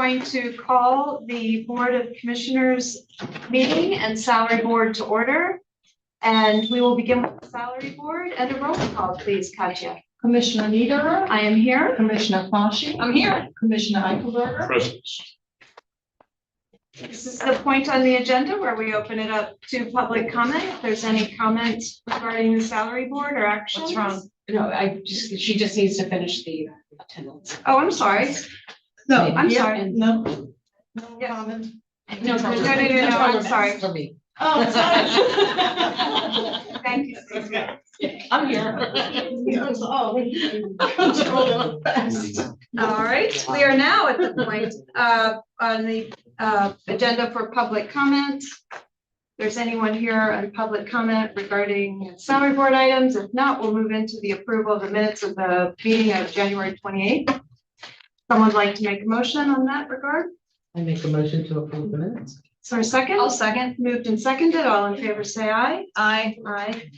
Going to call the Board of Commissioners meeting and Salary Board to order. And we will begin with the Salary Board and a roll call, please, Katya. Commissioner Niederer. I am here. Commissioner Fashi. I'm here. Commissioner Eichelberger. Present. This is the point on the agenda where we open it up to public comment. If there's any comments regarding the Salary Board or actions. What's wrong? No, she just needs to finish the attendance. Oh, I'm sorry. No, I'm sorry. No. No comment. No, No, I'm sorry. For me. Oh, sorry. Thank you. I'm here. All right, we are now at the point on the agenda for public comment. If there's anyone here on public comment regarding salary board items, if not, we'll move into the approval of the minutes of the meeting of January 28th. Someone like to make a motion on that regard? I make a motion to approve the minutes. So a second? I'll second. Moved and seconded. All in favor, say aye. Aye. Aye.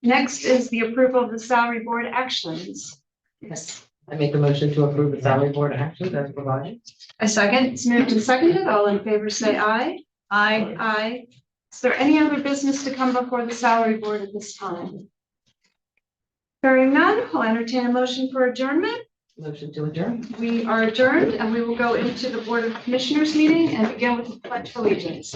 Next is the approval of the salary board actions. Yes. I make a motion to approve the salary board actions as provided. A second. It's moved and seconded. All in favor, say aye. Aye. Aye. Is there any other business to come before the salary board at this time? Hearing none, I'll entertain a motion for adjournment. Motion to adjourn. We are adjourned and we will go into the Board of Commissioners meeting and begin with the Pledge of Allegiance.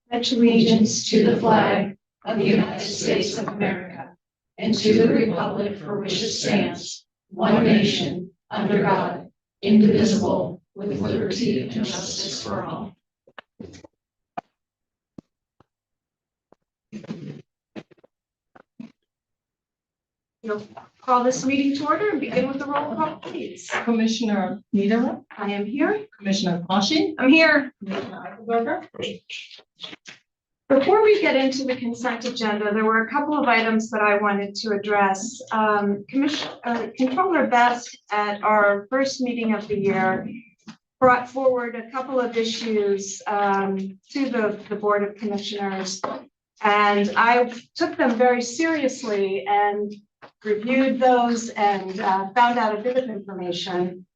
Pledge allegiance to the flag of the United States of America and to the republic for which it stands, one nation, under God, indivisible, with liberty and justice for all. We'll call this meeting to order and begin with the roll call, please. Commissioner Niederer. I am here. Commissioner Fashi. I'm here. Commissioner Eichelberger. Before we get into the consent agenda, there were a couple of items that I wanted to address. Controller Best at our first meeting of the year brought forward a couple of issues to the Board of Commissioners, and I took them very seriously and reviewed those and found out a bit of information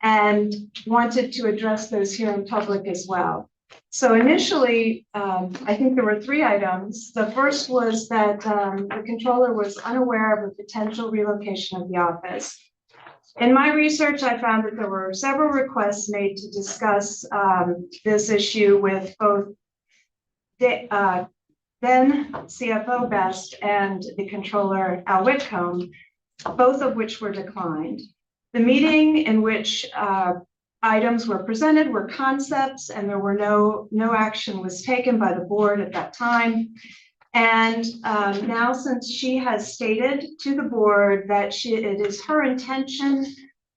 and wanted to address those here in public as well. So initially, I think there were three items. The first was that the controller was unaware of the potential relocation of the office. In my research, I found that there were several requests made to discuss this issue with both then CFO Best and the controller Al Whitcomb, both of which were declined. The meeting in which items were presented were concepts, and there were no action was taken by the board at that time. And now, since she has stated to the board that it is her intention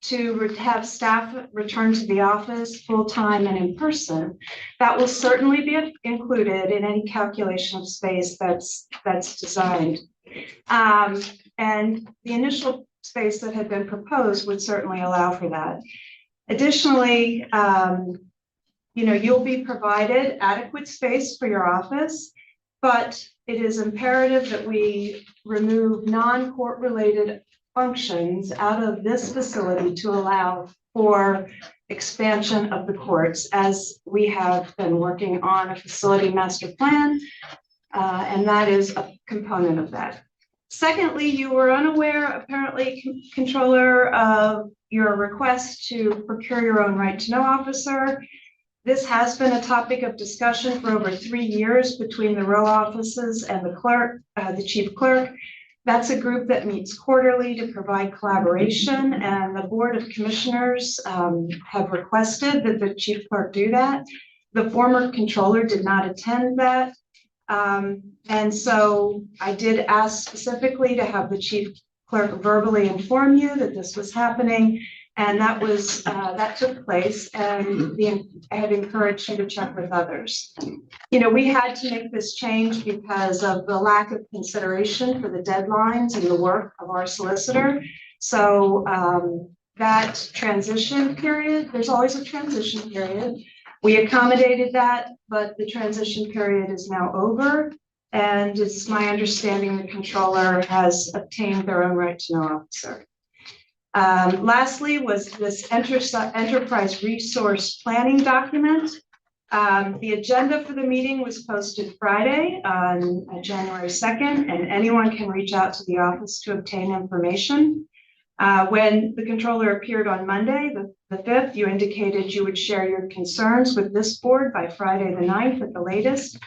to have staff return to the office full-time and in person, that will certainly be included in any calculation of space that's designed. And the initial space that had been proposed would certainly allow for that. Additionally, you'll be provided adequate space for your office, but it is imperative that we remove non-court related functions out of this facility to allow for expansion of the courts, as we have been working on a facility master plan, and that is a component of that. Secondly, you were unaware, apparently, Controller, of your request to procure your own right to know officer. This has been a topic of discussion for over 3 years between the row offices and the clerk, the chief clerk. That's a group that meets quarterly to provide collaboration, and the Board of Commissioners have requested that the chief clerk do that. The former controller did not attend that. And so I did ask specifically to have the chief clerk verbally inform you that this was happening, and that took place, and I had encouraged you to check with others. We had to make this change because of the lack of consideration for the deadlines and the work of our solicitor. So that transition period, there's always a transition period. We accommodated that, but the transition period is now over. And it's my understanding the controller has obtained their own right to know officer. Lastly was this enterprise resource planning document. The agenda for the meeting was posted Friday on January 2nd, and anyone can reach out to the office to obtain information. When the controller appeared on Monday, the 5th, you indicated you would share your concerns with this board by Friday the 9th at the latest.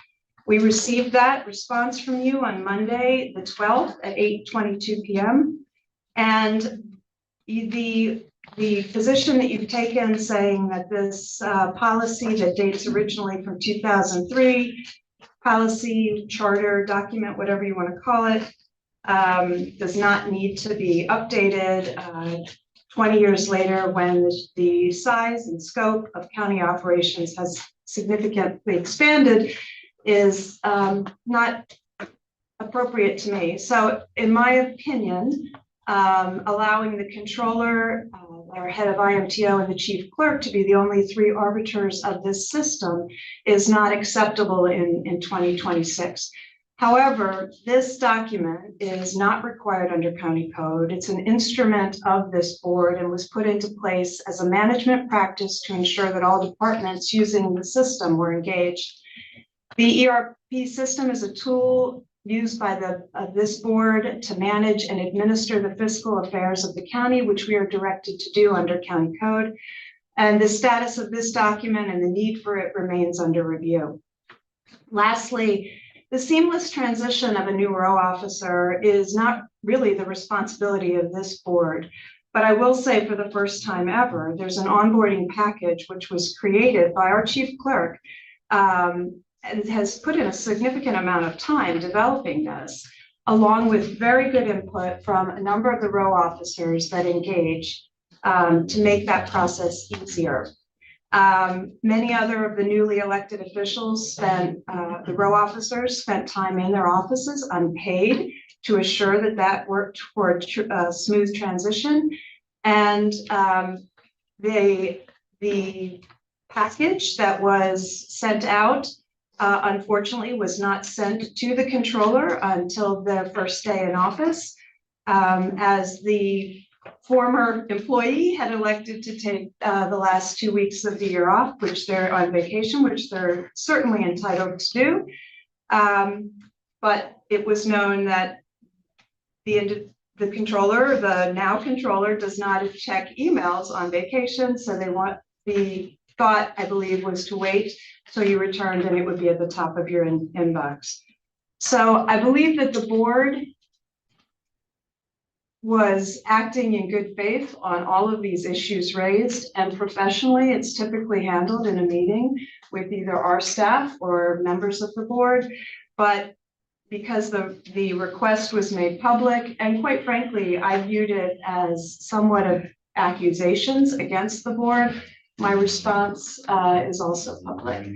We received that response from you on Monday, the 12th at 8:22 p.m. And the position that you've taken saying that this policy that dates originally from 2003, policy, charter, document, whatever you want to call it, does not need to be updated 20 years later when the size and scope of county operations has significantly expanded is not appropriate to me. So in my opinion, allowing the controller, our head of IMTO, and the chief clerk to be the only three arbiters of this system is not acceptable in 2026. However, this document is not required under county code. It's an instrument of this board and was put into place as a management practice to ensure that all departments using the system were engaged. The ERP system is a tool used by this board to manage and administer the fiscal affairs of the county, which we are directed to do under county code. And the status of this document and the need for it remains under review. Lastly, the seamless transition of a new row officer is not really the responsibility of this board. But I will say for the first time ever, there's an onboarding package which was created by our chief clerk and has put in a significant amount of time developing this, along with very good input from a number of the row officers that engage to make that process easier. Many other of the newly elected officials the row officers spent time in their offices unpaid to assure that that worked toward a smooth transition. And the package that was sent out unfortunately was not sent to the controller until their first day in office, as the former employee had elected to take the last 2 weeks of the year off, which they're on vacation, which they're certainly entitled to do. But it was known that the controller, the now controller, does not check emails on vacation. So the thought, I believe, was to wait till you returned and it would be at the top of your inbox. So I believe that the board was acting in good faith on all of these issues raised, and professionally it's typically handled in a meeting with either our staff or members of the board. But because the request was made public, and quite frankly, I viewed it as somewhat of accusations against the board, my response is also public.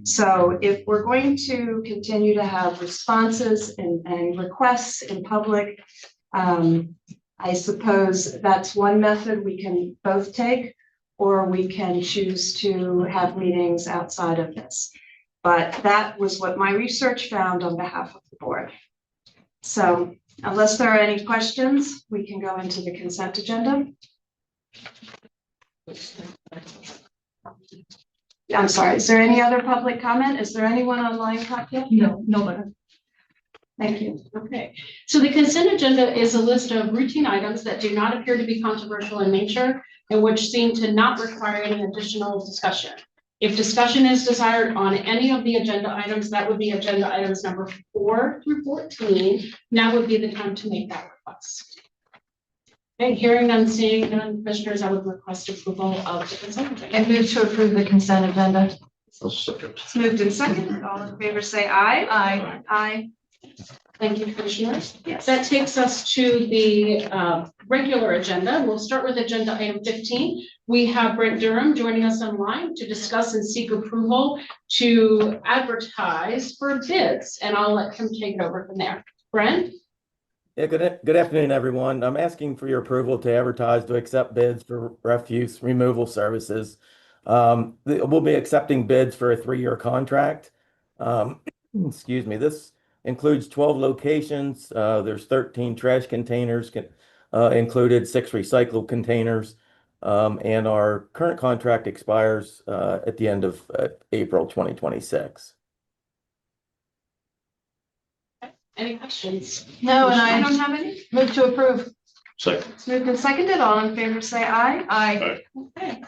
So if we're going to continue to have responses and requests in public, I suppose that's one method we can both take, or we can choose to have meetings outside of this. But that was what my research found on behalf of the board. So unless there are any questions, we can go into the consent agenda. I'm sorry, is there any other public comment? Is there anyone online, Katya? No, nobody. Thank you. Okay, so the consent agenda is a list of routine items that do not appear to be controversial in nature and which seem to not require any additional discussion. If discussion is desired on any of the agenda items, that would be agenda items number 4 through 14. Now would be the time to make that request. Okay, hearing none, seeing none, commissioners, I would request approval of the consent agenda. And move to approve the consent agenda. It's moved in second. All in favor say aye. Aye. Aye. Thank you, commissioners. Yes. That takes us to the regular agenda. We'll start with agenda item 15. We have Brent Durham joining us online to discuss and seek approval to advertise for bids, and I'll let him take it over from there. Brent? Yeah, good afternoon, everyone. I'm asking for your approval to advertise to accept bids for refuse removal services. We'll be accepting bids for a 3-year contract. Excuse me. This includes 12 locations. There's 13 trash containers included 6 recycled containers. And our current contract expires at the end of April 2026. Any questions? No, and I don't have any. Move to approve. Second. It's moved and seconded. All in favor, say aye. Aye. Okay.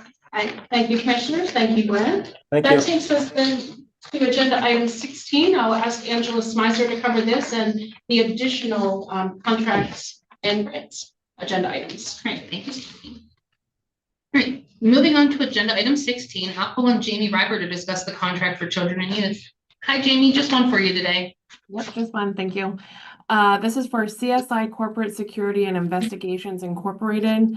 Thank you, Commissioners. Thank you, Brent. Thank That you. takes us then to agenda item 16. I'll ask Angela Smyser to cover this and the additional contracts and grants agenda items. Great, thank you, Stephanie. Great, moving on to agenda item 16, I'll call on Jamie Reiber to discuss the contract for children and youth. Hi, Jamie, just one for you today. Yep, just one, thank you. This is for CSI Corporate Security and Investigations Incorporated.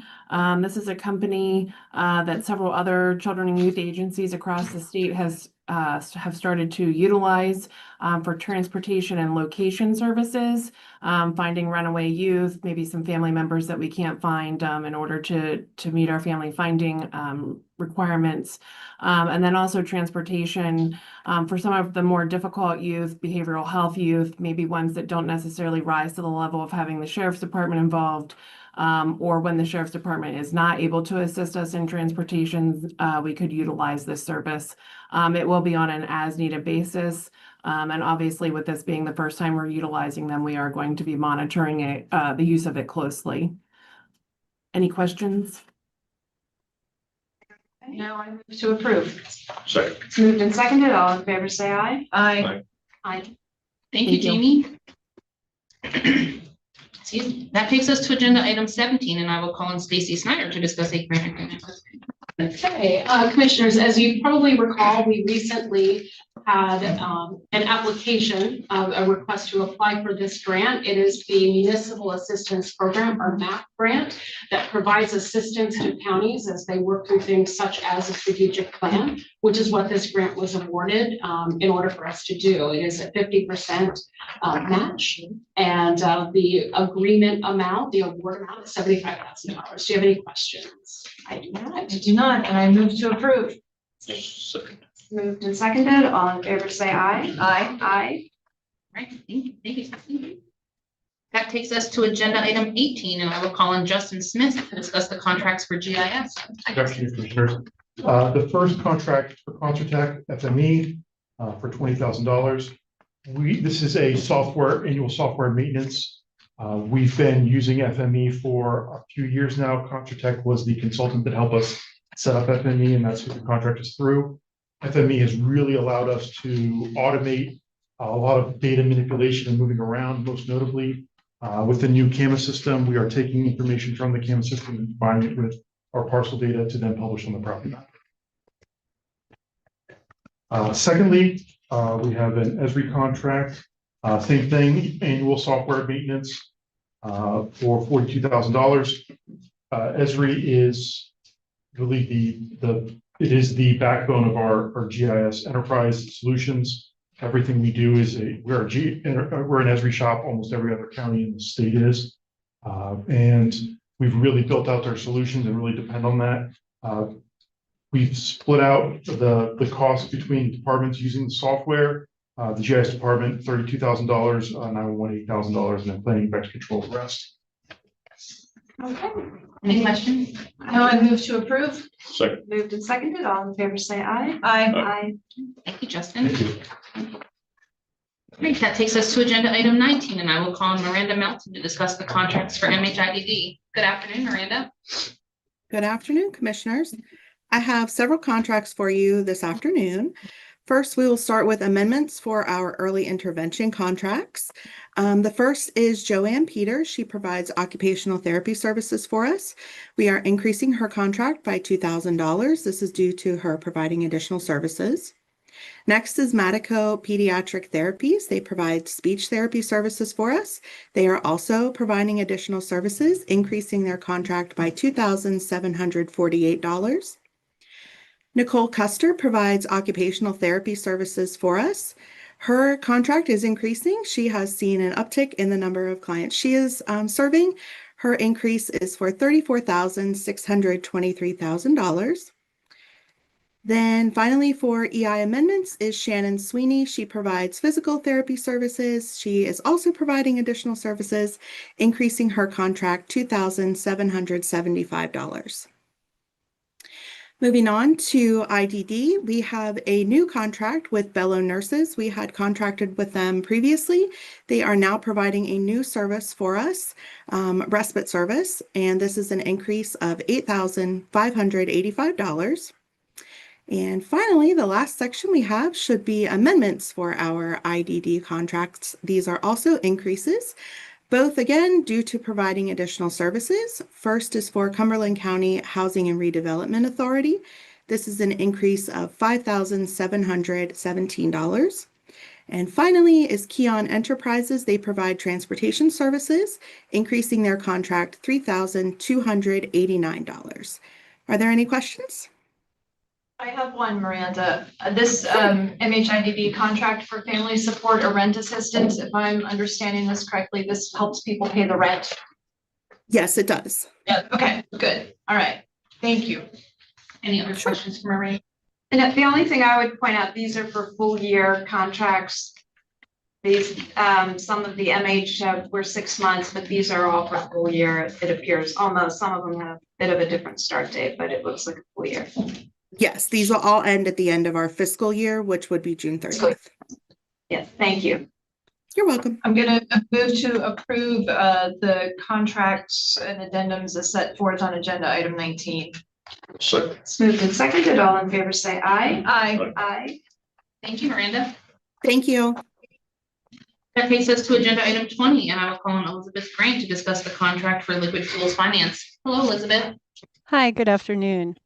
This is a company that several other children and youth agencies across the state have started to utilize for transportation and location services, finding runaway youth, maybe some family members that we can't find in order to meet our family finding requirements. And then also transportation for some of the more difficult youth, behavioral health youth, maybe ones that don't necessarily rise to the level of having the sheriff's department involved, or when the sheriff's department is not able to assist us in transportation, we could utilize this service. It will be on an as-needed basis. And obviously with this being the first time we're utilizing them, we are going to be monitoring it, the use of it closely. Any questions? No, I move to approve. Second. It's moved and seconded. All in favor, say aye. Aye. Aye. Thank you, Thank you. Jamie. Excuse me. That takes us to agenda item 17, and I will call on Stacy Snyder to discuss a grant agreement with. Okay, Commissioners, as you probably recall, we recently had an application, a request to apply for this grant. It is the Municipal Assistance Program, or MAP grant, that provides assistance to counties as they work through things such as a strategic plan, which is what this grant was awarded in order for us to do. It is a 50% match, and the agreement amount, the award amount is $75,000. Do you have any questions? I do not. I do not, and I move to approve. Second. Moved and seconded. All in favor, say aye. Aye. Aye. Right, thank you, Stephanie. That takes us to agenda item 18, and I will call on Justin Smith to discuss the contracts for GIS. Good afternoon, Commissioners. The first contract for Concertec FME for $20,000. This is a annual software maintenance. We've been using FME for a few years now. Concertec was the consultant that helped us set up FME, and that's who the contract is through. FME has really allowed us to automate a lot of data manipulation and moving around, most notably with the new CAMA system. We are taking information from the CAMA system and combining it with our parcel data to then publish on the property map. Secondly, we have an ESRI contract, same thing, annual software maintenance for $42,000. ESRI is really it is the backbone of our GIS enterprise solutions. Everything we do is we're an ESRI shop. Almost every other county in the state is, and we've really built out our solutions and really depend on that. We've split out the cost between departments using the software. The GIS department, $32,000, 911, $8,000, and then planning vector control the rest. Okay. Any questions? No, I move to approve. Second. Moved and seconded. All in favor, say aye. Aye. Aye. Thank you, Justin. Thank you. Great, that takes us to agenda item 19, and I will call on Miranda Melton to discuss the contracts for MHIDD. Good afternoon, Miranda. Good afternoon, Commissioners. I have several contracts for you this afternoon. First, we will start with amendments for our early intervention contracts. The first is Joanne Peters. She provides occupational therapy services for us. We are increasing her contract by $2,000. This is due to her providing additional services. Next is Matico Pediatric Therapies. They provide speech therapy services for us. They are also providing additional services, increasing their contract by $2,748. Nicole Custer provides occupational therapy services for us. Her contract is increasing. She has seen an uptick in the number of clients she is serving. Her increase is for $34,623,000. Then finally for EI amendments is Shannon Sweeney. She provides physical therapy services. She is also providing additional services, increasing her contract $2,775. Moving on to IDD, we have a new contract with Bellow Nurses. We had contracted with them previously. They are now providing a new service for us, respite service, and this is an increase of $8,585. And finally, the last section we have should be amendments for our IDD contracts. These are also increases, both again due to providing additional services. First is for Cumberland County Housing and Redevelopment Authority. This is an increase of $5,717. And finally is Keon Enterprises. They provide transportation services, increasing their contract $3,289. Are there any questions? I have one, Miranda. This MHIDB contract for family support or rent assistance, if I'm understanding this correctly, this helps people pay the rent. Yes, it does. Yeah. Okay, good. All right. Thank you. Any other questions for Marie? And the only thing I would point out, these are for full year contracts. These, some of the MH were 6 months, but these are all for full year. It appears almost, some of them have a bit of a different start date, but it looks like a full year. Yes, these will all end at the end of our fiscal year, which would be June 30th. Yes, thank you. You're welcome. I'm going to move to approve the contracts and addendums as set forth on agenda item 19. Second. It's moved and seconded. All in favor say aye. Aye. Aye. Thank you, Miranda. Thank you. That takes us to agenda item 20, and I will call on Elizabeth Grant to discuss the contract for liquid fuels finance. Hello, Elizabeth. Hi, good afternoon.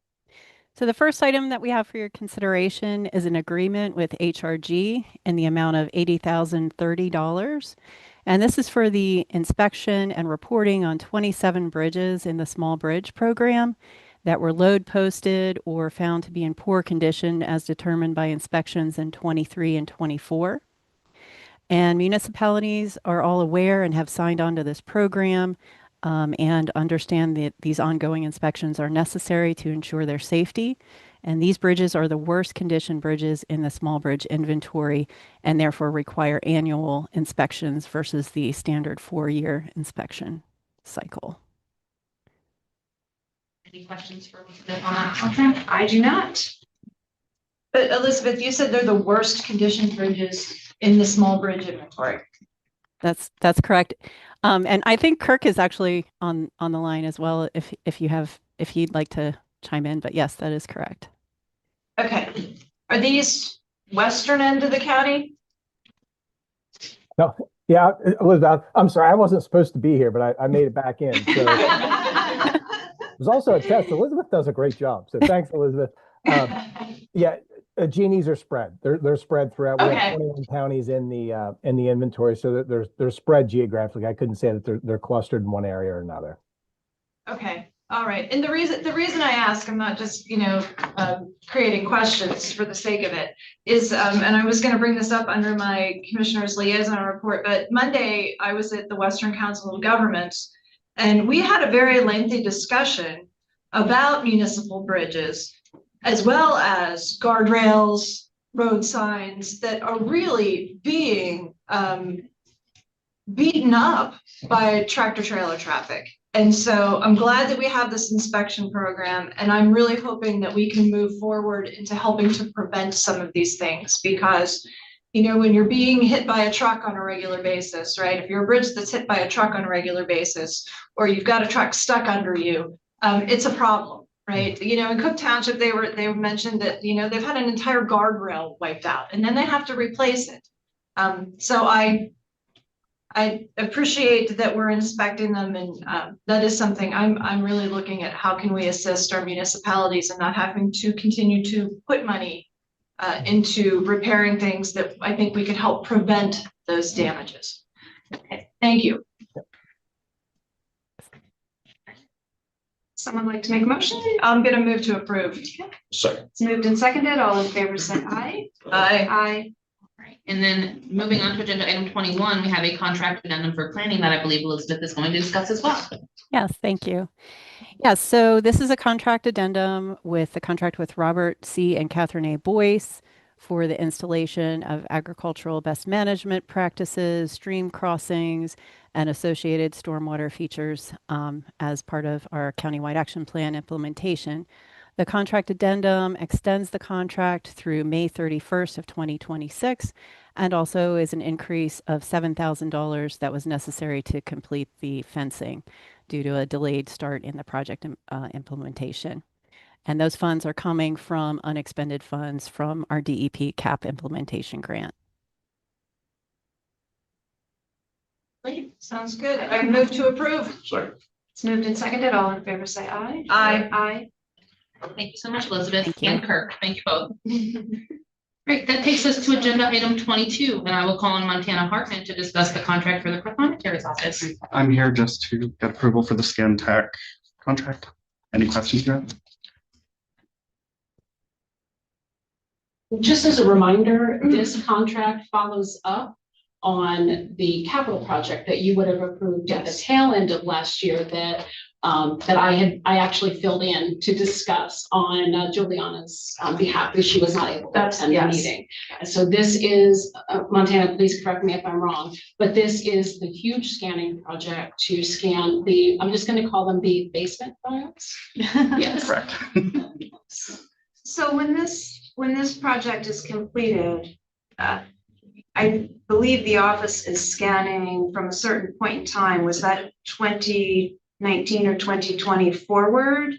So the first item that we have for your consideration is an agreement with HRG in the amount of $80,030. And this is for the inspection and reporting on 27 bridges in the small bridge program that were load posted or found to be in poor condition as determined by inspections in 23 and 24. And municipalities are all aware and have signed on to this program and understand that these ongoing inspections are necessary to ensure their safety. And these bridges are the worst condition bridges in the small bridge inventory and therefore require annual inspections versus the standard 4-year inspection cycle. Any questions for Elizabeth on that contract? I do not. But Elizabeth, you said they're the worst condition bridges in the small bridge inventory. That's correct. And I think Kirk is actually on the line as well if he'd like to chime in, but yes, that is correct. Okay. Are these western end of the county? No, yeah, Elizabeth, I'm sorry, I wasn't supposed to be here, but I made it back in. So it was also a test. Elizabeth does a great job. So thanks, Elizabeth. Yeah, Jeannies are spread. They're spread throughout. We have 21 counties in the inventory, so they're spread geographically. I couldn't say that they're clustered in one area or another. Okay. All right. And the reason I ask, I'm not just, creating questions for the sake of it, is, and I was going to bring this up under my commissioner's liaison report, but Monday I was at the Western Council of Governments, and we had a very lengthy discussion about municipal bridges, as well as guardrails, road signs that are really being beaten up by tractor trailer traffic. And so I'm glad that we have this inspection program, and I'm really hoping that we can move forward into helping to prevent some of these things, because, when you're being hit by a truck on a regular basis, right? If you're a bridge that's hit by a truck on a regular basis, or you've got a truck stuck under you, it's a problem, right? In Cook Township, they mentioned that, they've had an entire guardrail wiped out, and then they have to replace it. So I appreciate that we're inspecting them, and that is something I'm really looking at. How can we assist our municipalities and not having to continue to put money into repairing things that I think we could help prevent those damages. Okay, thank you. Someone like to make a motion? I'm going to move to approve. Second. It's moved and seconded. All in favor say aye. Aye. Aye. Right. And then moving on to agenda item 21, we have a contract addendum for planning that I believe Elizabeth is going to discuss as well. Yes, thank you. Yeah, so this is a contract addendum with the contract with Robert C. and Catherine A. Boyce for the installation of agricultural best management practices, stream crossings, and associated stormwater features as part of our countywide action plan implementation. The contract addendum extends the contract through May 31st of 2026 and also is an increase of $7,000 that was necessary to complete the fencing due to a delayed start in the project implementation. And those funds are coming from unexpended funds from our DEP CAP implementation grant. Great, sounds good. I move to approve. Second. It's moved and seconded. All in favor, say aye. Aye. Thank you so much, Elizabeth Thank you. and Kirk. Thank you both. Aye. Great, that takes us to agenda item 22, and I will call on Montana Hartman to discuss the contract for the Proprietary's office. I'm here just to get approval for the Scan Tech contract. Any questions, you have? Just as a reminder, this contract follows up on the capital project that you would have approved at the tail end of last year that I actually filled in to discuss on Juliana's behalf because she was not able to attend the yes. meeting. And so this is, Montana, please correct me if I'm wrong, but this is the huge scanning project to scan I'm just going to call them the basement files. Yes. Correct. So when this project is completed, I believe the office is scanning from a certain point in time. Was that 2019 or 2020 forward?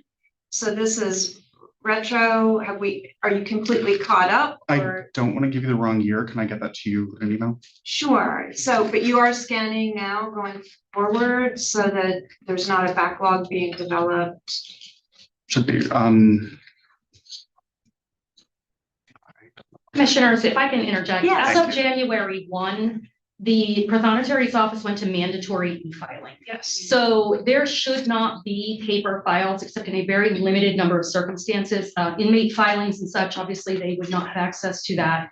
So this is retro. Are you completely caught up? I don't want to give you the wrong year. Can I get that to you in an email? Sure. So, but you are scanning now going forward so that there's not a backlog being developed. Should be. Commissioners, if I can interject, Yes. as of January 1, the Prothonotary office went to mandatory e-filing. Yes. So there should not be paper files except in a very limited number of circumstances. Inmate filings and such, obviously they would not have access to that.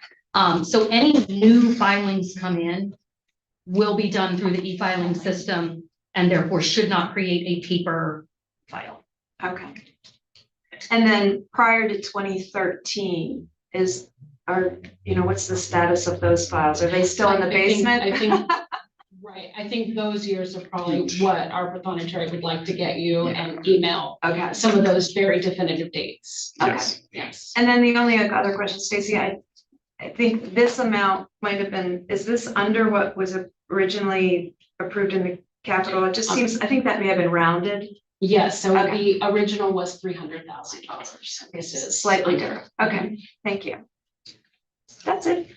So any new filings come in will be done through the e-filing system and therefore should not create a paper file. Okay. And then prior to 2013 what's the status of those files? Are they still in the basement? I think right. I think those years are probably what our Prothonotary would like to get you and email. Okay. Some of those very definitive dates. Okay. Yes. Yes. And then the only other question, Stacy, I think this amount might have been, is this under what was originally approved in the capital? It just seems, I think that may have been rounded. Yes, so Okay. the original was $300,000. This is Slightly different. Okay, thank you. That's it.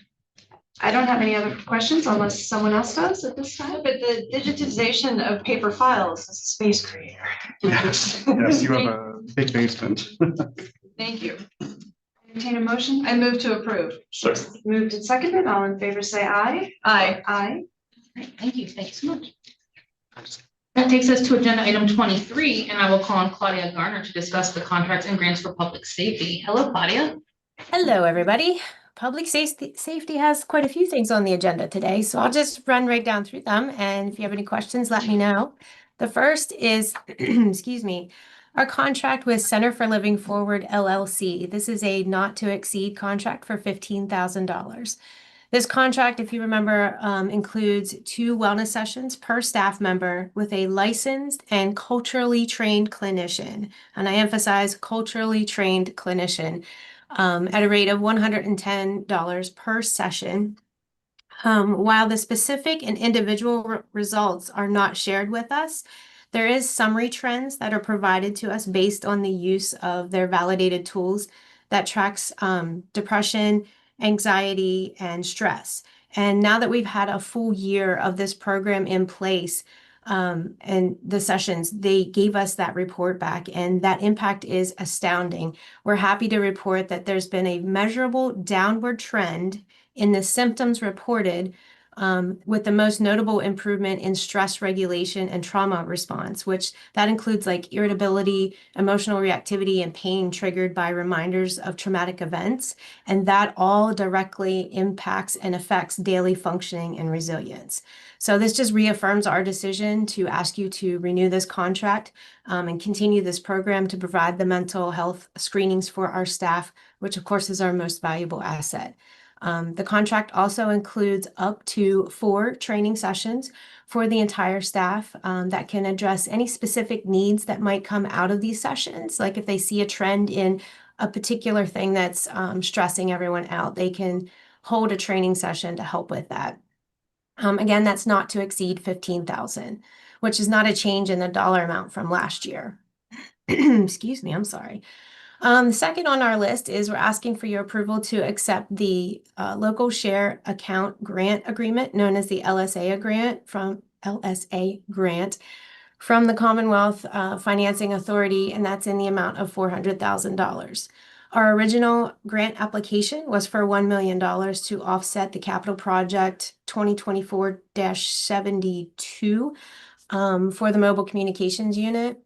I don't have any other questions unless someone else does at this time. But the digitization of paper files is a space creator. Yes. Yes, you have a big basement. Thank you. Entertain a motion. I move to approve. Second. Moved and seconded. All in favor, say aye. Aye. Aye. Great, thank you so much. That takes us to agenda item 23, and I will call on Claudia Garner to discuss the contracts and grants for public safety. Hello, Claudia. Hello, everybody. Public safety has quite a few things on the agenda today, so I'll just run right down through them. And if you have any questions, let me know. The first is, excuse me, our contract with Center for Living Forward LLC. This is a not to exceed contract for $15,000. This contract, if you remember, includes 2 wellness sessions per staff member with a licensed and culturally trained clinician. And I emphasize culturally trained clinician at a rate of $110 per session. While the specific and individual results are not shared with us, there is summary trends that are provided to us based on the use of their validated tools that tracks depression, anxiety, and stress. And now that we've had a full year of this program in place, and the sessions, they gave us that report back, and that impact is astounding. We're happy to report that there's been a measurable downward trend in the symptoms reported with the most notable improvement in stress regulation and trauma response, which that includes like irritability, emotional reactivity, and pain triggered by reminders of traumatic events. And that all directly impacts and affects daily functioning and resilience. So this just reaffirms our decision to ask you to renew this contract and continue this program to provide the mental health screenings for our staff, which of course is our most valuable asset. The contract also includes up to 4 training sessions for the entire staff that can address any specific needs that might come out of these sessions. Like if they see a trend in a particular thing that's stressing everyone out, they can hold a training session to help with that. Again, that's not to exceed $15,000, which is not a change in the dollar amount from last year. Excuse me, I'm sorry. Second on our list is we're asking for your approval to accept the local share account grant agreement known as the LSA grant from the Commonwealth Financing Authority, and that's in the amount of $400,000. Our original grant application was for $1 million to offset the capital project 2024-72 for the mobile communications unit.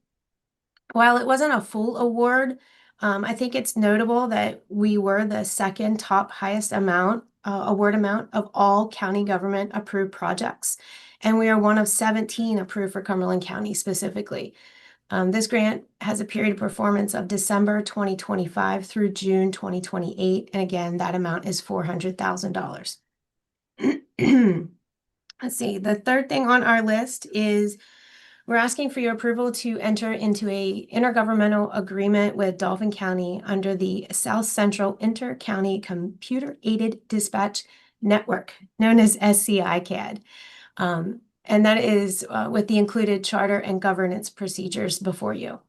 While it wasn't a full award, I think it's notable that we were the second top highest award amount of all county government approved projects. And we are one of 17 approved for Cumberland County specifically. This grant has a period of performance of December 2025 through June 2028. And again, that amount is $400,000. Let's see, the third thing on our list is we're asking for your approval to enter into a intergovernmental agreement with Dauphin County under the South Central Inter-County Computer Aided Dispatch Network, known as SCI-CAD. And that is with the included charter and governance procedures before you.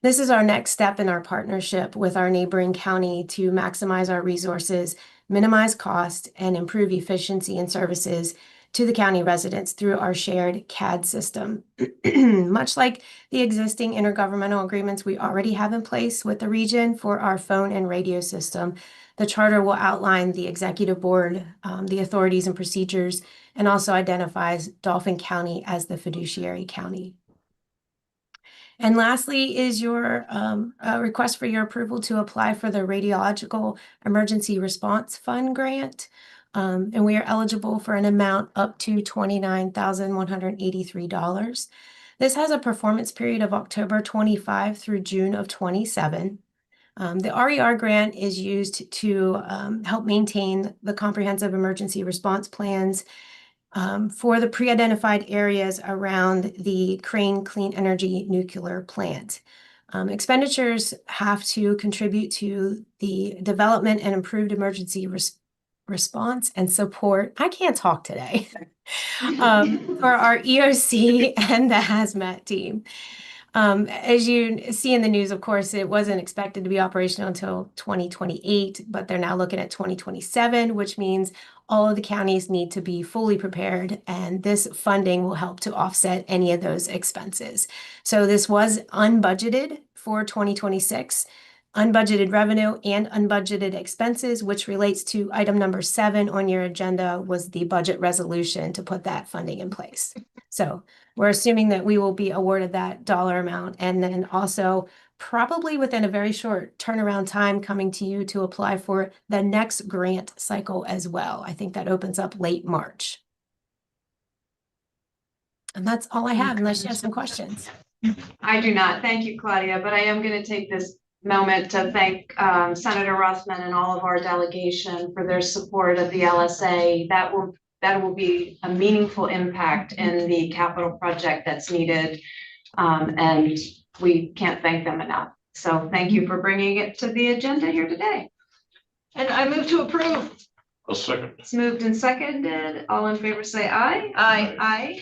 This is our next step in our partnership with our neighboring county to maximize our resources, minimize cost, and improve efficiency and services to the county residents through our shared CAD system. Much like the existing intergovernmental agreements we already have in place with the region for our phone and radio system, the charter will outline the executive board, the authorities and procedures, and also identifies Dauphin County as the fiduciary county. And lastly is your request for your approval to apply for the Radiological Emergency Response Fund grant. And we are eligible for an amount up to $29,183. This has a performance period of October 25 through June of 27. The RER grant is used to help maintain the comprehensive emergency response plans for the pre-identified areas around the Crane Clean Energy nuclear plant. Expenditures have to contribute to the development and improved emergency response and support. I can't talk today. For our EOC and the hazmat team. As you see in the news, of course, it wasn't expected to be operational until 2028, but they're now looking at 2027, which means all of the counties need to be fully prepared, and this funding will help to offset any of those expenses. So this was unbudgeted for 2026. Unbudgeted revenue and unbudgeted expenses, which relates to item number 7 on your agenda, was the budget resolution to put that funding in place. So we're assuming that we will be awarded that dollar amount, and then also probably within a very short turnaround time coming to you to apply for the next grant cycle as well. I think that opens up late March. And that's all I have, unless you have some questions. I do not. Thank you, Claudia, but I am going to take this moment to thank Senator Rothman and all of our delegation for their support of the LSA. That will be a meaningful impact in the capital project that's needed, and we can't thank them enough. So thank you for bringing it to the agenda here today. And I move to approve. I'll second. It's moved and seconded. All in favor say aye. Aye. Aye.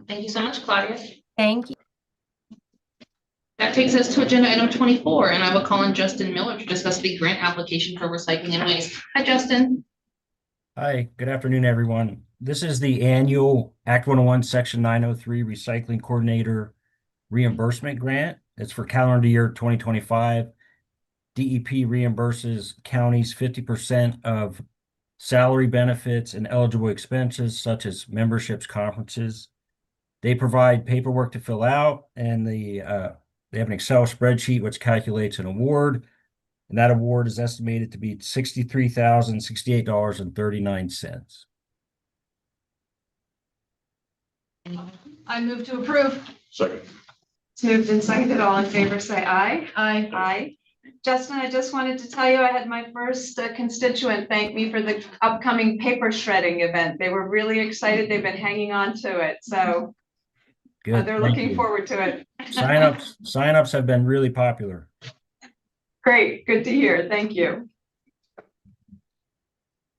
Thank you so much, Claudia. Thank you. That takes us to agenda item 24, and I will call on Justin Miller to discuss the grant application for recycling and waste. Hi, Justin. Hi, good afternoon, everyone. This is the annual Act 101, Section 903 Recycling Coordinator Reimbursement Grant. It's for calendar year 2025. DEP reimburses counties 50% of salary benefits, and eligible expenses such as memberships, conferences. They provide paperwork to fill out, and they have an Excel spreadsheet which calculates an award. And that award is estimated to be $63,068.39. I move to approve. Second. It's moved and seconded. All in favor, say aye. Aye. Aye. Justin, I just wanted to tell you, I had my first constituent thank me for the upcoming paper shredding event. They were really excited. They've been hanging on to it, so Good. they're thank looking you. forward to it. Signups have been really popular. Great, good to hear. Thank you.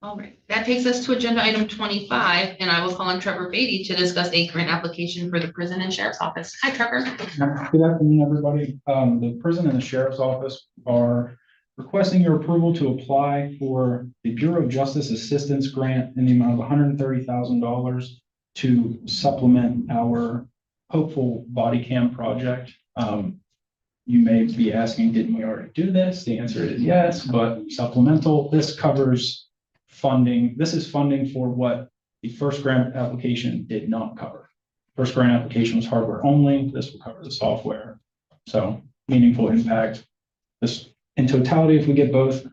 All right, that takes us to agenda item 25, and I will call on Trevor Beatty to discuss a grant application for the prison and sheriff's office. Hi, Trevor. Good afternoon, everybody. The prison and the sheriff's office are requesting your approval to apply for the Bureau of Justice Assistance Grant in the amount of $130,000 to supplement our hopeful body cam project. You may be asking, didn't we already do this? The answer is yes, but supplemental, this covers funding. This is funding for what the first grant application did not cover. First grant application was hardware only. This will cover the software. So meaningful impact. This in totality, if we get both,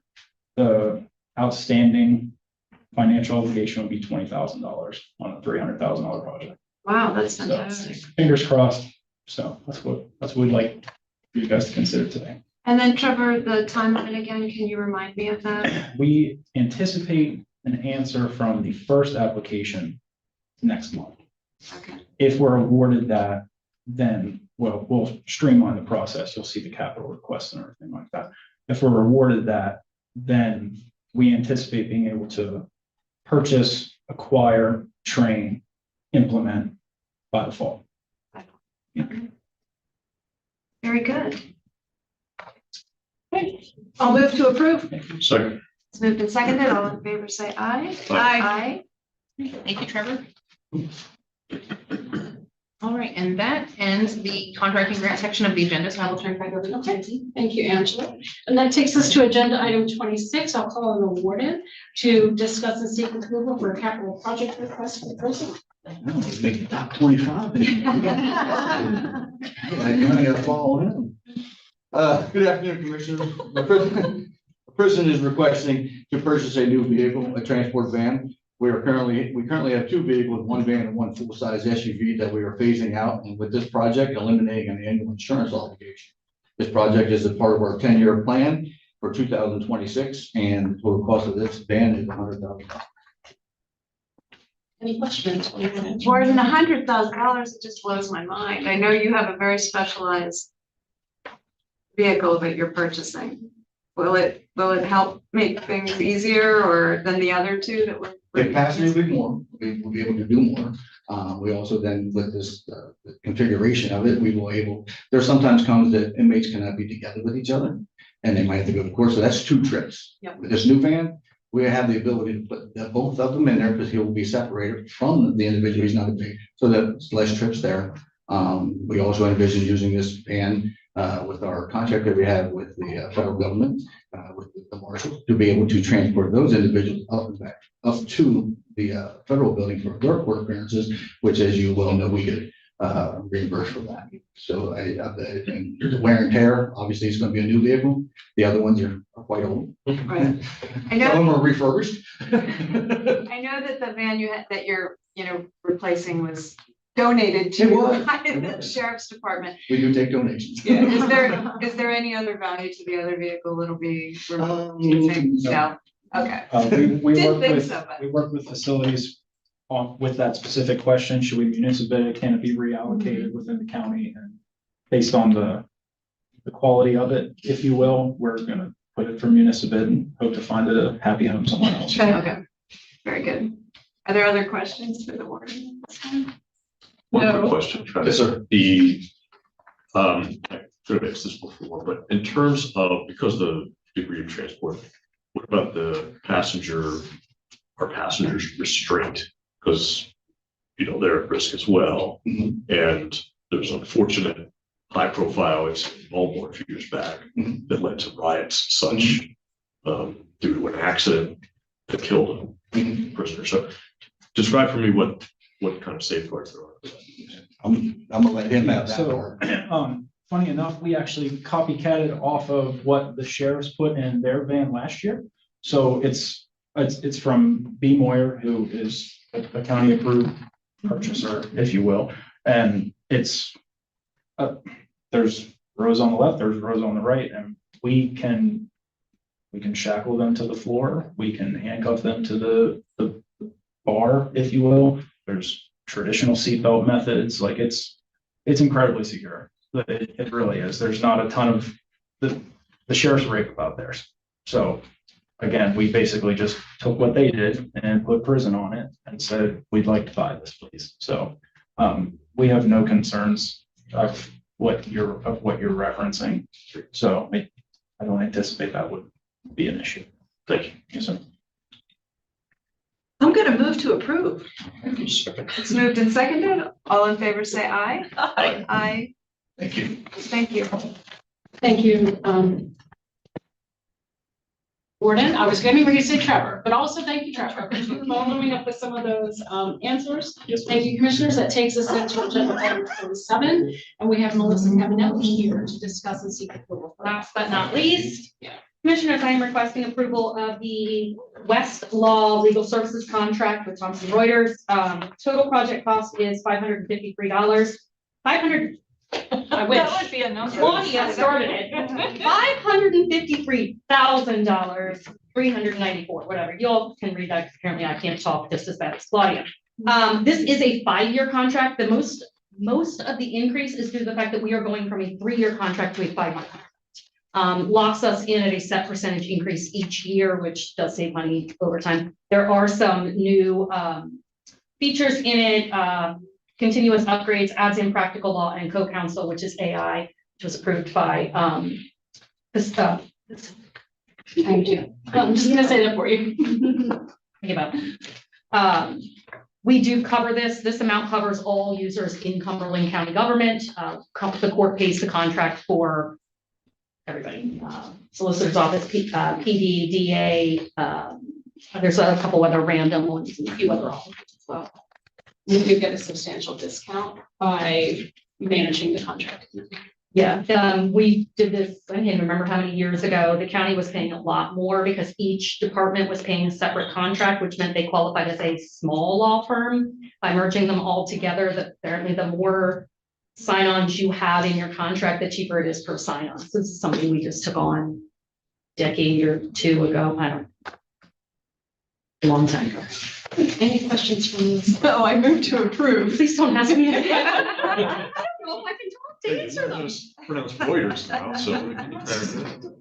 the outstanding financial obligation will be $20,000 on a $300,000 project. Wow, that's So, fantastic. fingers crossed. So that's what we'd like for you guys to consider today. And then Trevor, the timeline again, can you remind me of that? We anticipate an answer from the first application next month. Okay. If we're awarded that, then we'll streamline the process. You'll see the capital request and everything like that. If we're awarded that, then we anticipate being able to purchase, acquire, train, implement by the fall. Very good. I'll move to approve. Second. It's moved and seconded. All in favor, say aye. Aye. Thank you, Trevor. All right, and that ends the contracting grant section of the agenda, so I will turn it back over to Lindsay. Thank you, Angela. And that takes us to agenda item 26. I'll call on the warden to discuss and seek approval for a capital project request for the prison. Make the top 25. Good afternoon, Commissioners. The prison is requesting to purchase a new vehicle, a transport van. We currently have two vehicles, one van and one full-size SUV that we are phasing out, and with this project, eliminating an annual insurance obligation. This project is a part of our 10-year plan for 2026, and the total cost of this van is $100,000. Any questions? More than $100,000, it just blows my mind. I know you have a very specialized vehicle that you're purchasing. Will it help make things easier or than the other two that were? The capacity will be more, we'll be able to do more. We also then, with this the configuration of it, we will there sometimes comes that inmates cannot be together with each other and they might have to go to court. So that's 2 trips. Yep. With this new van, we have the ability to put both of them in there because he will be separated from the individual. He's not a big, so that's less trips there. We also envision using this van with our contract that we have with the federal government, with the marshal, to be able to transport those individuals up and back up to the federal building for their court appearances, which, as you well know, we get reimbursed for that. So and the wear and tear, obviously, it's going to be a new vehicle. The other ones are quite old. Right. I Some of them know, are refurbished. I know that the van that you're, replacing was donated to It was. by the sheriff's department. We do take donations. Yeah, is there any other value to the other vehicle that'll be removed? Do you think? No, okay. We work with facilities with that specific question. Should we municipal bid? Can it be reallocated within the county? And based on the quality of it, if you will, we're going to put it for municipal bid and hope to find a happy home somewhere else. Okay, very good. Are there other questions for the warden? One quick question. Yes, sir. I could have asked this before, but in terms of, because the degree of transport, what about the passengers restraint? Because, they're at risk as well. Mm-hmm. And there's unfortunate high profile incident in Baltimore a few years back that led to riots and such due to an accident. that killed a prisoner. So describe for me what kind of safeguards there are. I'm gonna let him have that. So, funny enough, we actually copycatted off of what the sheriffs put in their van last year. So it's from B. Moyer, who is a county approved purchaser, if you will. And it's, there's rows on the left, there's rows on the right, and we can shackle them to the floor. We can handcuff them to the bar, if you will. There's traditional seatbelt methods. Like it's incredibly secure. It really is. There's not a ton of the sheriff's rave about theirs. So again, we basically just took what they did and put prison on it and said, we'd like to buy this, please. So we have no concerns of what you're referencing. So I don't anticipate that would be an issue. Thank you. Yes, sir. I'm gonna move to approve. It's moved and seconded. All in favor, say aye. Aye. Aye. Thank you. Thank you. Thank you, Gordon. I was getting ready to say Trevor, but also thank you, Trevor, for following up with some of those answers. Thank you, commissioners. That takes us into agenda item 47, and we have Melissa Caminelli here to discuss and seek approval. Last but not least, commissioners, I am requesting approval of the Westlaw Legal Services contract with Thomson Reuters. Total project cost is $553. I wish. That would be a number. Claudia started it. $553,000, 394, whatever. You all can read that. Apparently I can't talk just as bad as Claudia. This is a 5-year contract. The most of the increase is due to the fact that we are going from a 3-year contract to a 5-year contract. Locks us in at a set percentage increase each year, which does save money over time. There are some new features in it. Continuous upgrades, adds in practical law and co-counsel, which is AI, which was approved by this stuff. Thank you. I'm just gonna say that for you. Think about it. We do cover this. This amount covers all users in Cumberland County government. The court pays the contract for everybody. Solicitor's office, PD, DA. There's a couple other random ones and a few other offices as well. We do get a substantial discount by managing the contract. Yeah, we did this, I can't remember how many years ago. The county was paying a lot more because each department was paying a separate contract, which meant they qualified as a small law firm. By merging them all together, that apparently the more sign-ons you have in your contract, the cheaper it is per sign-on. So this is something we just took on a decade or two ago. I don't know. A long time ago. Any questions from you? Oh, I move to approve. Please don't ask me. I don't know if I can talk to answer them. Pronounced lawyers now, so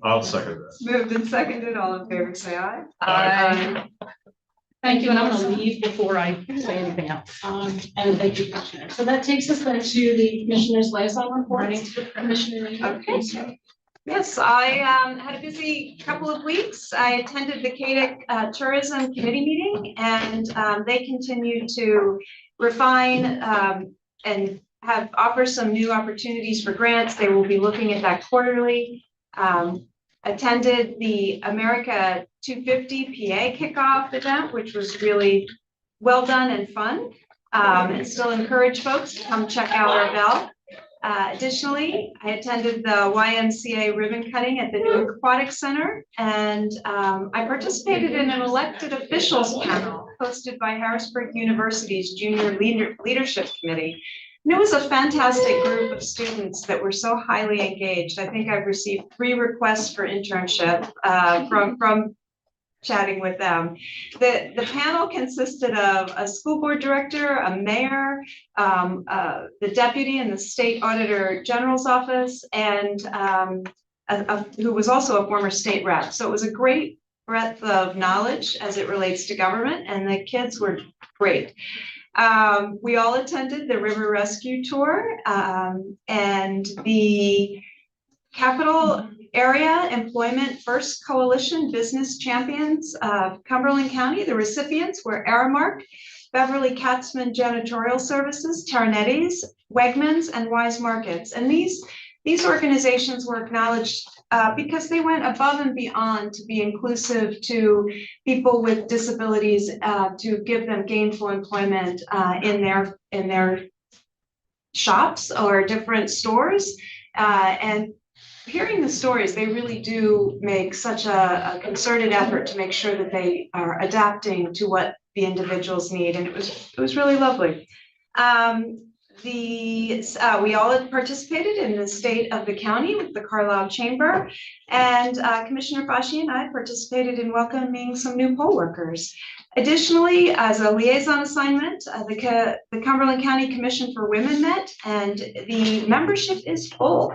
I'll second that. Moved and seconded. All in favor, say aye. Aye. Thank you, and I'm gonna leave before I say anything else. And thank you, Commissioner. So that takes us then to the Commissioner's liaison reports. Commissioner. Okay. Yes, I had a busy couple of weeks. I attended the CADIC Tourism Committee meeting, and they continue to refine and offer some new opportunities for grants. They will be looking at that quarterly. Attended the America 250 PA kickoff event, which was really well done and fun. And still encourage folks to come check out our bell. Additionally, I attended the YMCA ribbon cutting at the new Aquatic Center, and I participated in an elected officials panel hosted by Harrisburg University's Junior Leadership Committee. And it was a fantastic group of students that were so highly engaged. I think I've received 3 requests for internship from chatting with them. The panel consisted of a school board director, a mayor, the deputy in the state auditor general's office, and who was also a former state rep. So it was a great breadth of knowledge as it relates to government, and the kids were great. We all attended the river rescue tour, and the Capital Area Employment First Coalition Business Champions of Cumberland County. The recipients were Aramark, Beverly Katzman Janitorial Services, Tarnetti's, Wegmans, and Wise Markets. And these organizations were acknowledged because they went above and beyond to be inclusive to people with disabilities, to give them gainful employment in their shops or different stores. And hearing the stories, they really do make such a concerted effort to make sure that they are adapting to what the individuals need, and it was really lovely. We all had participated in the state of the county with the Carlisle Chamber, and Commissioner Fashi and I participated in welcoming some new poll workers. Additionally, as a liaison assignment, the Cumberland County Commission for Women met, and the membership is full.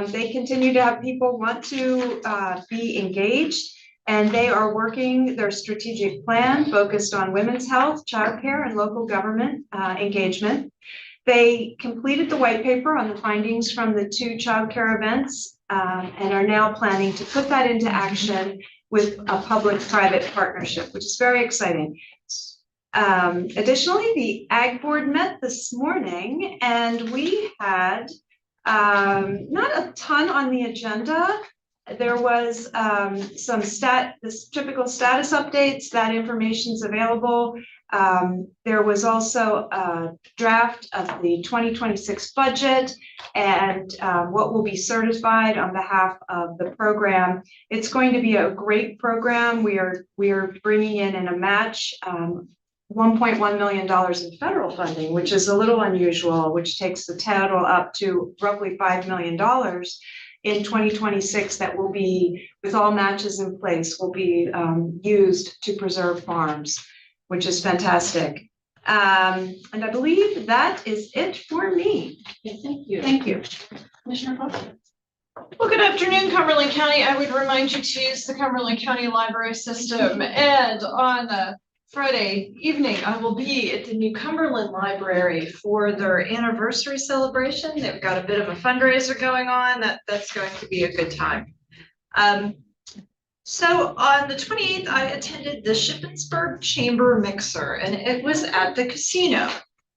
They continue to have people want to be engaged, and they are working their strategic plan focused on women's health, childcare, and local government engagement. They completed the white paper on the findings from the 2 childcare events and are now planning to put that into action with a public-private partnership, which is very exciting. Additionally, the Ag Board met this morning, and we had not a ton on the agenda. There was some typical status updates. That information's available. There was also a draft of the 2026 budget and what will be certified on behalf of the program. It's going to be a great program. We are bringing in a match $1.1 million in federal funding, which is a little unusual, which takes the total up to roughly $5 million in 2026 that will be, with all matches in place, will be used to preserve farms, which is fantastic. And I believe that is it for me. Thank you. Thank you. Commissioner Foster. Well, good afternoon, Cumberland County. I would remind you to use the Cumberland County Library System. And on Friday evening, I will be at the New Cumberland Library for their anniversary celebration. They've got a bit of a fundraiser going on. That's going to be a good time. So on the 28th, I attended the Shippensburg Chamber Mixer, and it was at the casino.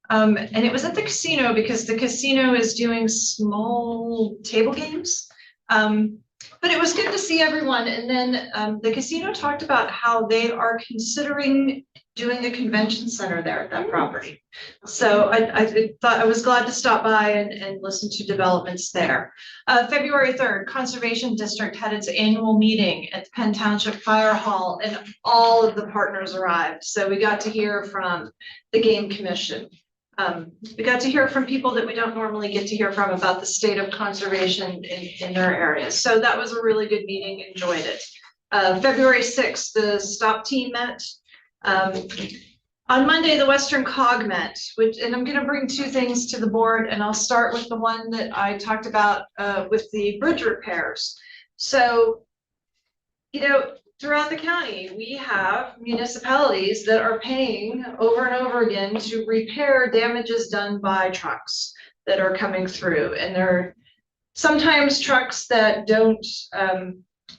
And it was at the casino because the casino is doing small table games. But it was good to see everyone. And then the casino talked about how they are considering doing a convention center there at that property. So I thought I was glad to stop by and listen to developments there. February 3rd, Conservation District had its annual meeting at the Penn Township Fire Hall, and all of the partners arrived. So we got to hear from the Game Commission. We got to hear from people that we don't normally get to hear from about the state of conservation in their areas. So that was a really good meeting, enjoyed it. February 6th, the STOP team met. On Monday, the Western COG met, and I'm going to bring 2 things to the board, and I'll start with the one that I talked about with the bridge repairs. So, throughout the county, we have municipalities that are paying over and over again to repair damages done by trucks that are coming through. And they're sometimes trucks that don't,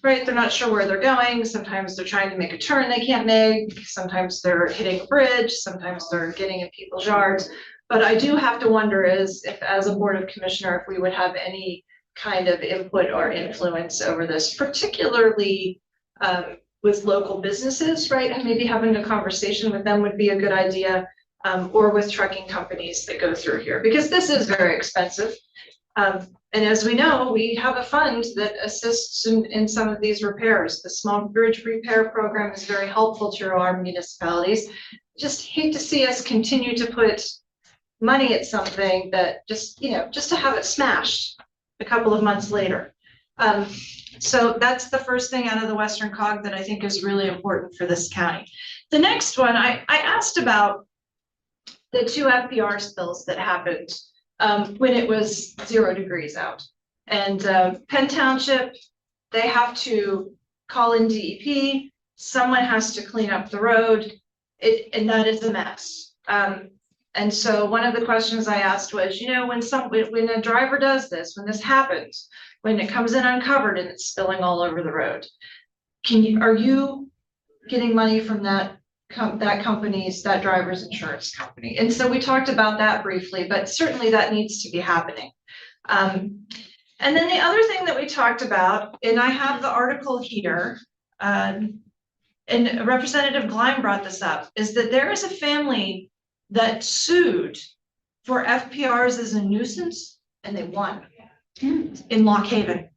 they're not sure where they're going. Sometimes they're trying to make a turn they can't make. Sometimes they're hitting a bridge. Sometimes they're getting in people's yards. But I do have to wonder if as a Board of Commissioner, if we would have any kind of input or influence over this, particularly with local businesses, right? And maybe having a conversation with them would be a good idea, or with trucking companies that go through here, because this is very expensive. And as we know, we have a fund that assists in some of these repairs. The Small Bridge Repair Program is very helpful to our municipalities. Just hate to see us continue to put money at something that just to have it smashed a couple of months later. So that's the first thing out of the Western COG that I think is really important for this county. The next one, I asked about the 2 FPR spills that happened when it was 0 degrees out. And Penn Township, they have to call in DEP, someone has to clean up the road, and that is a mess. And so one of the questions I asked was, when a driver does this, when this happens, when it comes in uncovered and it's spilling all over the road, are you getting money from that driver's insurance company? And so we talked about that briefly, but certainly that needs to be happening. And then the other thing that we talked about, and I have the article here, and Representative Gleim brought this up, is that there is a family that sued for FPRs as a nuisance, and they won in Lock Haven.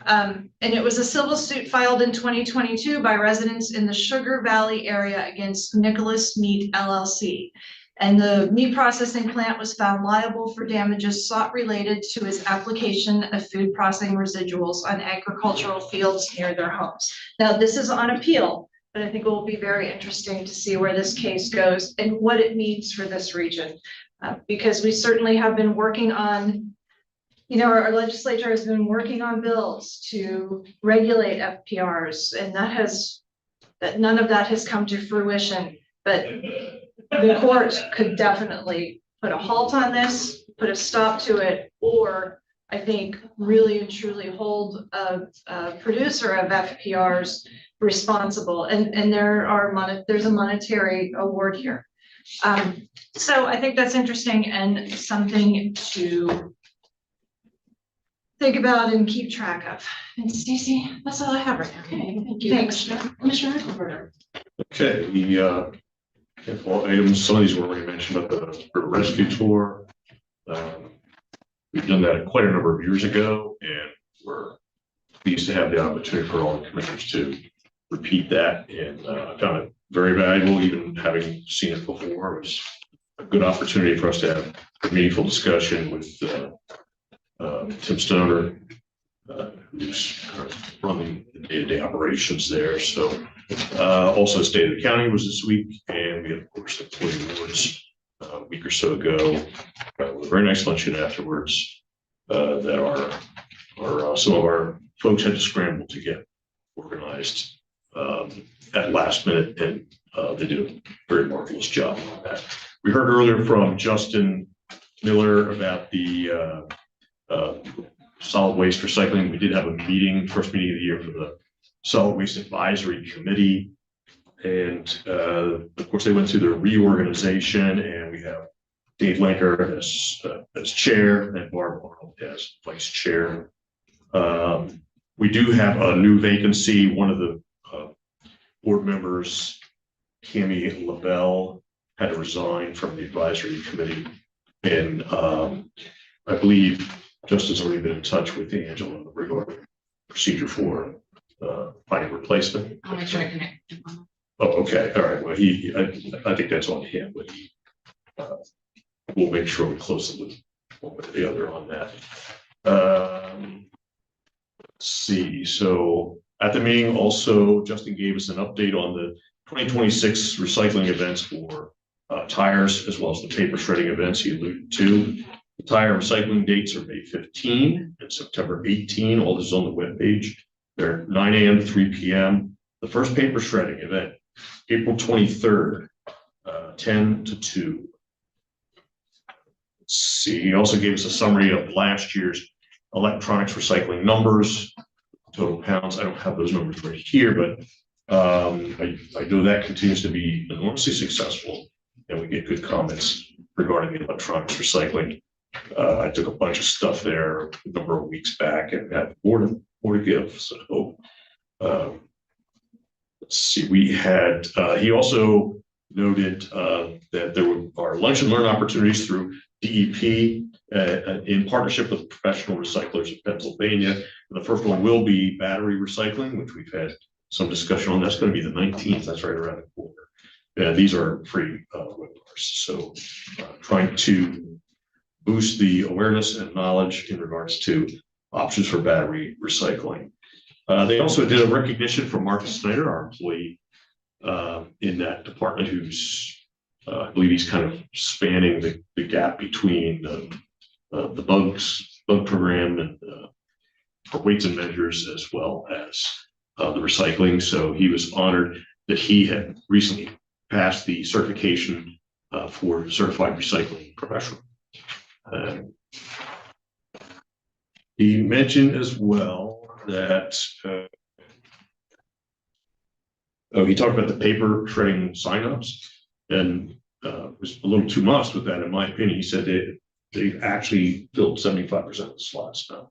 And it was a civil suit filed in 2022 by residents in the Sugar Valley area against Nicholas Meat LLC. And the meat processing plant was found liable for damages sought related to its application of food processing residuals on agricultural fields near their homes. Now, this is on appeal, but I think it will be very interesting to see where this case goes and what it means for this region. Because we certainly have been working on, you know, our legislature has been working on bills to regulate FPRs, and none of that has come to fruition. But the court could definitely put a halt on this, put a stop to it, or I think really and truly hold a producer of FPRs responsible. And there's a monetary award here. So I think that's interesting and something to think about and keep track of. And Stacy, that's all I have right now. Okay, thank you. Thanks. Commissioner Eichelberger. Okay, the handful of items, some of these were already mentioned, but the rescue tour. We've done that quite a number of years ago, and we're pleased to have the opportunity for all the commissioners to repeat that. And I found it very valuable, even having seen it before. It was a good opportunity for us to have a meaningful discussion with Tim Stoner, who's running the day-to-day operations there. So also State of the County was this week, and we had, of course, the employee awards a week or so ago. With a very nice luncheon afterwards that some of our folks had to scramble to get organized at last minute, and they did a very marvelous job on that. We heard earlier from Justin Miller about the solid waste recycling. We did have a meeting, first meeting of the year for the Solid Waste Advisory Committee. And of course, they went through their reorganization, and we have Dave Linker as chair and Barb Arnold as vice chair. We do have a new vacancy. One of the board members, Cami LaBelle, had to resign from the advisory committee. And I believe Justin's already been in touch with Angela in regard to procedure for finding a replacement. I'll make sure I connect. Oh, okay, all right. Well, I think that's on him, but we'll make sure we close the loop one way or the other on that. Let's see. So at the meeting, also Justin gave us an update on the 2026 recycling events for tires, as well as the paper shredding events he alluded to. The tire recycling dates are May 15 and September 18. All this is on the webpage. They're 9 a.m. to 3 p.m. The first paper shredding event, April 23rd, 10 to 2. Let's see. He also gave us a summary of last year's electronics recycling numbers, total pounds. I don't have those numbers right here, but I know that continues to be enormously successful, and we get good comments regarding the electronics recycling. I took a bunch of stuff there a number of weeks back and had more to give. So let's see, we had, he also noted that there are lunch and learn opportunities through DEP in partnership with professional recyclers in Pennsylvania. And the first one will be battery recycling, which we've had some discussion on. That's going to be the 19th. That's right around the corner. These are free webinars. So trying to boost the awareness and knowledge in regards to options for battery recycling. They also did a recognition from Marcus Snyder, our employee in that department, who's, I believe he's kind of spanning the gap between the bug program and for weights and measures, as well as the recycling. So he was honored that he had recently passed the certification for certified recycling professional. He mentioned as well that he talked about the paper shredding signups, and was a little too modest with that, in my opinion. He said they've actually filled 75% of the slots now.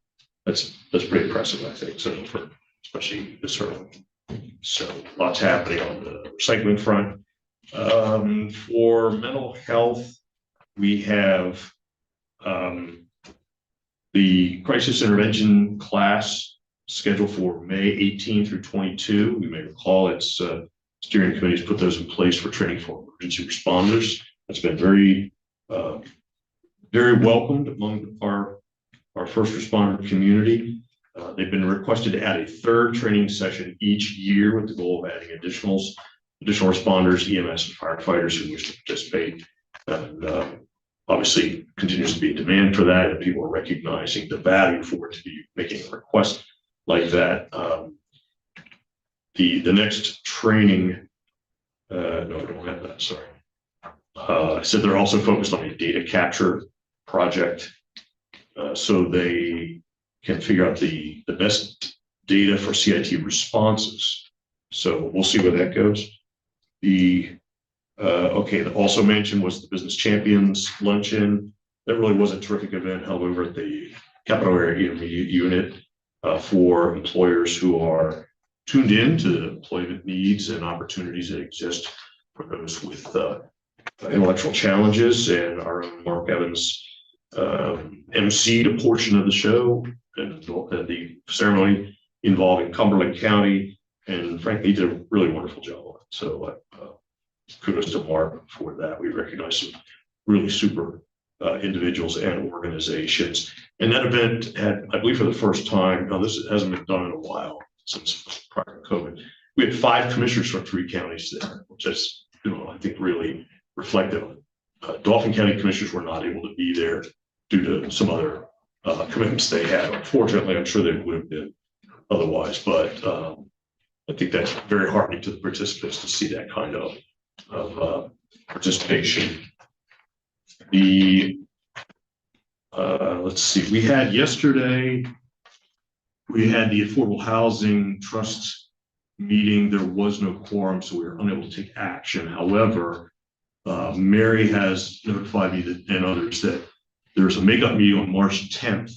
that's pretty impressive, I think, so for especially this early. So lots happening on the recycling front. For mental health, we have the crisis intervention class scheduled for May 18 through 22. We may recall it's steering committees put those in place for training for emergency responders. That's been very welcomed among our first responder community. They've been requested to add a third training session each year with the goal of adding additional responders, EMS, and firefighters who wish to participate. And obviously, continues to be a demand for that, and people are recognizing the value for it to be making a request like that. The next training, no, I don't have that. Sorry. I said they're also focused on a data capture project, so they can figure out the best data for CIT responses. So we'll see where that goes. Also mentioned was the Business Champions Luncheon. That really was a terrific event held over at the Capital Area Intermediate Unit for employers who are tuned in to the employment needs and opportunities that exist for those with intellectual challenges. And our own Mark Evans emceed a portion of the show and the ceremony involving Cumberland County, and frankly, he did a really wonderful job on it. So kudos to Mark for that. We recognize some really super individuals and organizations. And that event had, I believe for the first time, now this hasn't been done in a while since prior to COVID, we had 5 commissioners from 3 counties there, which is, I think, really reflective. Dauphin County commissioners were not able to be there due to some other commitments they had. Unfortunately, I'm sure they would have been otherwise, but I think that's very heartening to the participants to see that kind of participation. Let's see, we had yesterday, we had the Affordable Housing Trust meeting. There was no quorum, so we were unable to take action. However, Mary has notified me and others that there's a makeup meeting on March 10th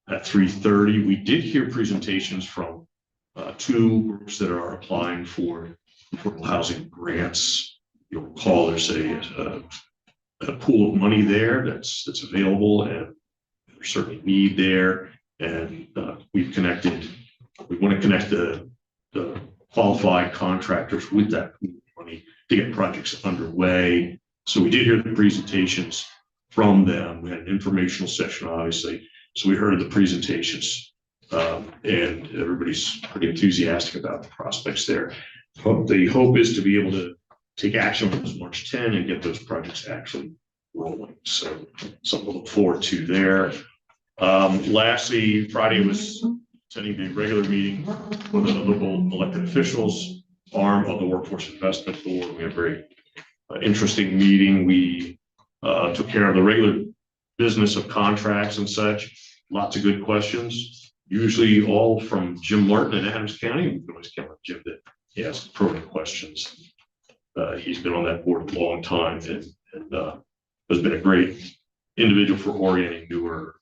at 3:30. We did hear presentations from 2 groups that are applying for affordable housing grants. You'll recall there's a pool of money there that's available, and there's certainly need there. And we want to connect the qualified contractors with that pool of money to get projects underway. So we did hear the presentations from them. We had an informational session, obviously. So we heard the presentations, and everybody's pretty enthusiastic about the prospects there. The hope is to be able to take action on this March 10 and get those projects actually rolling. So something to look forward to there. Lastly, Friday was attending the regular meeting with the local elected officials arm of the Workforce Investment Board. We had a very interesting meeting. We took care of the regular business of contracts and such. Lots of good questions, usually all from Jim Martin in Adams County. We can always count on Jim that he asks pertinent questions. He's been on that board a long time and has been a great individual for orienting newer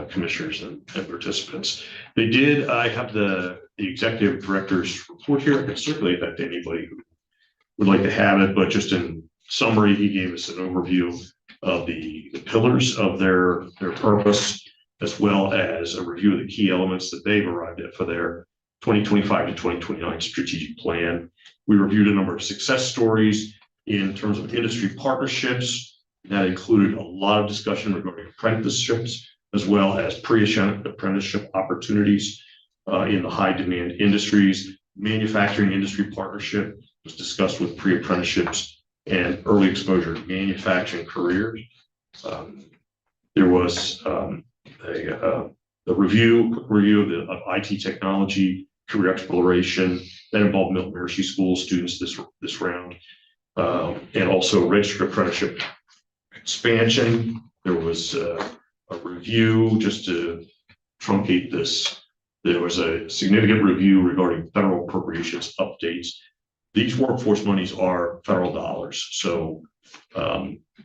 commissioners and participants. I have the executive director's report here. I can circulate that to anybody who would like to have it, but just in summary, he gave us an overview of the pillars of their purpose, as well as a review of the key elements that they've arrived at for their 2025 to 2029 strategic plan. We reviewed a number of success stories in terms of industry partnerships. That included a lot of discussion regarding apprenticeships, as well as pre-apprenticeship opportunities in the high demand industries. Manufacturing industry partnership was discussed with pre-apprenticeships and early exposure to manufacturing careers. There was a quick review of IT technology career exploration that involved Milton Hershey School students this round, and also registered apprenticeship expansion. There was a review, just to truncate this. There was a significant review regarding federal appropriations updates. These workforce monies are federal dollars, so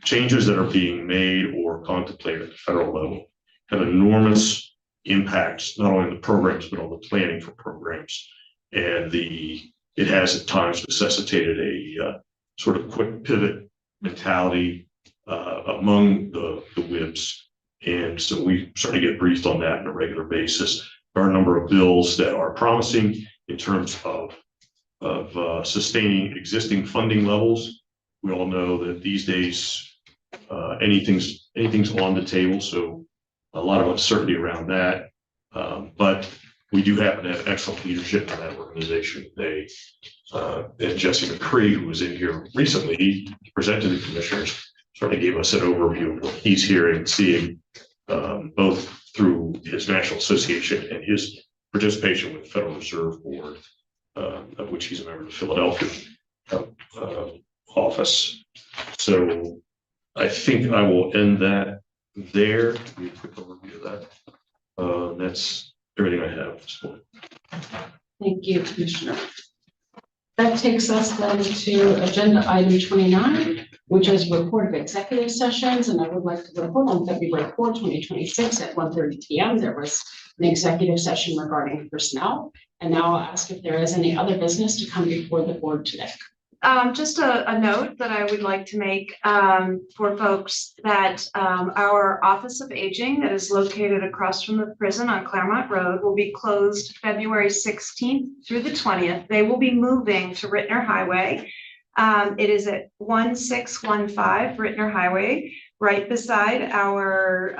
changes that are being made or contemplated at the federal level have enormous impacts not only the programs, but all the planning for programs. And it has at times necessitated a sort of quick pivot mentality among the WIBs. And so we certainly get briefed on that on a regular basis. There are a number of bills that are promising in terms of sustaining existing funding levels. We all know that these days anything's on the table, so a lot of uncertainty around that. But we do happen to have excellent leadership in that organization. And Jesse McCree, who was in here recently, he presented to the commissioners, certainly gave us an overview of what he's hearing and seeing, both through his national association and his participation with the Federal Reserve Board, of which he's a member of the Philadelphia office. So I think I will end that there. Give me a quick overview of that. That's everything I have at this point. Thank you, Commissioner. That takes us then to agenda item 29, which is report of executive sessions. And I would like to report on February 4, 2026 at 1:30 p.m. There was an executive session regarding personnel. And now I'll ask if there is any other business to come before the board today. Just a note that I would like to make for folks that our Office of Aging that is located across from the prison on Claremont Road will be closed February 16th through the 20th. They will be moving to Rittner Highway. It is at 1615 Rittner Highway, right beside our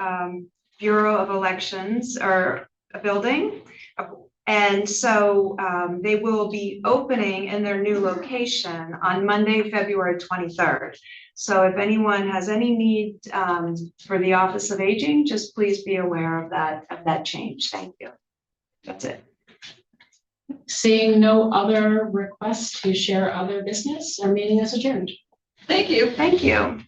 Bureau of Elections or a building. And so they will be opening in their new location on Monday, February 23rd. So if anyone has any need for the Office of Aging, just please be aware of that change. Thank you. That's it. Seeing no other requests to share other business, our meeting is adjourned. Thank you. Thank you.